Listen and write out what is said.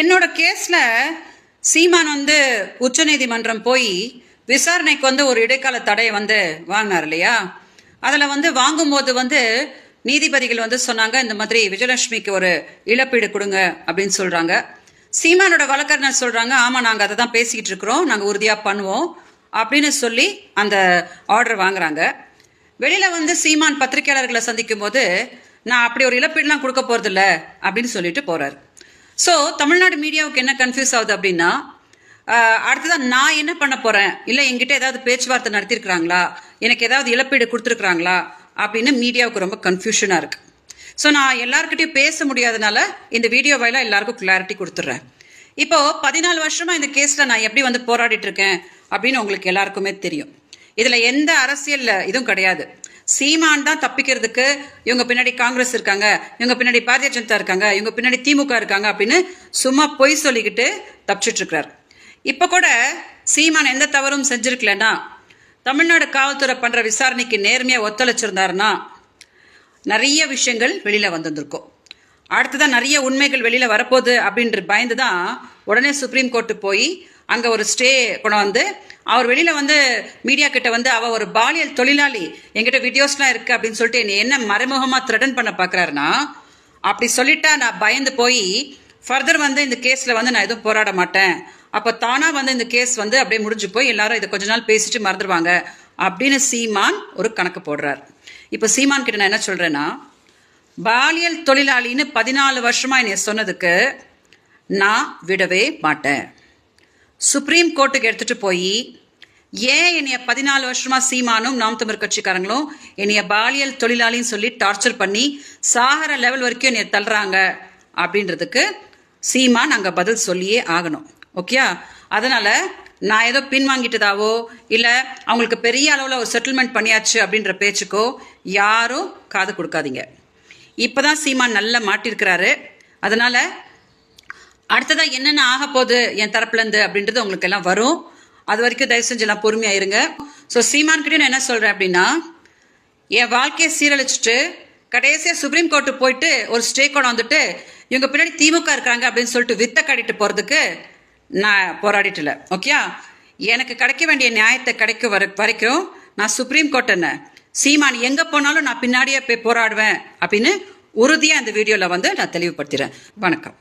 என்னோட கேஸ்ல சீமான் உச்சநீதிமன்றம் போய் விசாரணைக்கு ஒரு இடைக்கால தடையை வாங்கினார் இல்லையா. அதில் வாங்கும்போது நீதிபதிகள் சொன்னாங்க, இந்த மாதிரி விஜயலட்சுமிக்கு ஒரு இழப்பீடு கொடுங்க அப்படின்னு சொல்றாங்க. சீமானோட வழக்கறிஞர் சொல்றாங்க, ஆமா நாங்கள் அதை தான் பேசிக்கிட்டு இருக்கிறோம், நாங்கள் உறுதியாக பண்ணுவோம் அப்படின்னு சொல்லி அந்த ஆர்டர் வாங்குறாங்க. வெளியில சீமான் பத்திரிகையாளர்களை சந்திக்கும் போது நான் அப்படி ஒரு இழப்பீடுலாம் கொடுக்க போறது இல்லை அப்படின்னு சொல்லிட்டு போறாரு. ஸோ தமிழ்நாடு மீடியாவுக்கு என்ன கன்ஃபியூஸ் ஆகுது அப்படின்னா, அடுத்ததான் நான் என்ன பண்ண போறேன், இல்லை என்கிட்ட ஏதாவது பேச்சுவார்த்தை நடத்திருக்கிறாங்களா, எனக்கு ஏதாவது இழப்பீடு கொடுத்துருக்குறாங்களா அப்படின்னு மீடியாவுக்கு ரொம்ப கன்ஃபியூஷனாக இருக்கு. ஸோ நான் எல்லாருக்கிட்டையும் பேச முடியாதனால இந்த வீடியோ வாயிலா எல்லாருக்கும் கிளாரிட்டி கொடுத்துட்றேன். இப்போ 14 வருஷமா இந்த கேஸ்ல நான் எப்படி போராடிட்டு இருக்கேன் அப்படின்னு உங்களுக்கு எல்லாருக்குமே தெரியும். இதுல எந்த அரசியல் இதுவும் கிடையாது. சீமான் தான் தப்பிக்கிறதுக்கு இவங்க பின்னாடி காங்கிரஸ் இருக்காங்க, இவங்க பின்னாடி பாரதிய ஜனதா இருக்காங்க, இவங்க பின்னாடி திமுக இருக்காங்க அப்படின்னு சும்மா பொய் சொல்லிக்கிட்டு தப்பிச்சிட்டு இருக்கிறார். இப்ப கூட சீமான் எந்த தவறும் செஞ்சிருக்கலன்னா, தமிழ்நாடு காவல்துறை பண்ற விசாரணைக்கு நேர்மையா ஒத்துழைச்சிருந்தாருன்னா நிறைய விஷயங்கள் வெளியில வந்திருக்கும். அடுத்ததான் நிறைய உண்மைகள் வெளியில வரப்போகுது அப்படின்ற பயந்து தான் உடனே சுப்ரீம் கோர்ட்டு போய் அங்க ஒரு ஸ்டே கொண்டு அவர் வெளியில மீடியா கிட்ட அவ ஒரு பாலியல் தொழிலாளி, என்கிட்ட வீடியோஸ்லாம் இருக்கு அப்படின்னு சொல்லிட்டு என்ன மறைமுகமா த்ரெட்டன் பண்ண பாக்குறாருன்னா, அப்படி சொல்லிட்டா நான் பயந்து போய் ஃபர்தர் இந்த கேஸ்ல நான் எதுவும் போராட மாட்டேன், அப்ப தானா இந்த கேஸ் அப்படியே முடிஞ்சு போய் எல்லாரும் இதை கொஞ்ச நாள் பேசிட்டு மறந்துடுவாங்க அப்படின்னு சீமான் ஒரு கணக்கு போடுறார். இப்ப சீமான் கிட்ட நான் என்ன சொல்றேன்னா, பாலியல் தொழிலாளின்னு 14 வருஷமா என்னை சொன்னதுக்கு நான் விடவே மாட்டேன். சுப்ரீம் கோர்ட்டுக்கு எடுத்துட்டு போய் ஏன் என்னைய 14 வருஷமா சீமானும் நாம் தமிழ் கட்சிக்காரங்களும் என்னைய பாலியல் தொழிலாளின்னு சொல்லி டார்ச்சர் பண்ணி சாகர லெவல் வரைக்கும் என்னைய தள்ளுறாங்க அப்படின்றதுக்கு சீமான் அங்க பதில் சொல்லியே ஆகணும். ஓகே, அதனால நான் ஏதோ பின் வாங்கிட்டதாவோ இல்ல அவங்களுக்கு பெரிய அளவுல ஒரு செட்டில்மெண்ட் பண்ணியாச்சு அப்படின்ற பேச்சுக்கோ யாரும் காது கொடுக்காதீங்க. இப்பதான் சீமான் நல்லா மாட்டிருக்கிறாரு. அதனால அடுத்ததா என்னென்ன ஆக போகுது என் தரப்புல இருந்து அப்படின்றது உங்களுக்கு எல்லாம் வரும். அது வரைக்கும் தயவு செஞ்சு எல்லாம் பொறுமையா இருங்க. ஸோ சீமான் கிட்ட நான் என்ன சொல்றேன் அப்படின்னா, என் வாழ்க்கையை சீரழிச்சிட்டு கடைசியா சுப்ரீம் கோர்ட்டு போயிட்டு ஒரு ஸ்டே கொண்டு இவங்க பின்னாடி திமுக இருக்காங்க அப்படின்னு சொல்லிட்டு வித்த காட்டிட்டு போறதுக்கு நான் போராடிட்டு இல்லை. ஓகே, எனக்கு கிடைக்க வேண்டிய நியாயத்தை கிடைக்க வரைக்கும் நான் சுப்ரீம் கோர்ட் என்ன சீமான் எங்க போனாலும் நான் பின்னாடியே போய் போராடுவேன் அப்படின்னு உறுதியா இந்த வீடியோல நான் தெளிவுபடுத்துறேன். வணக்கம்.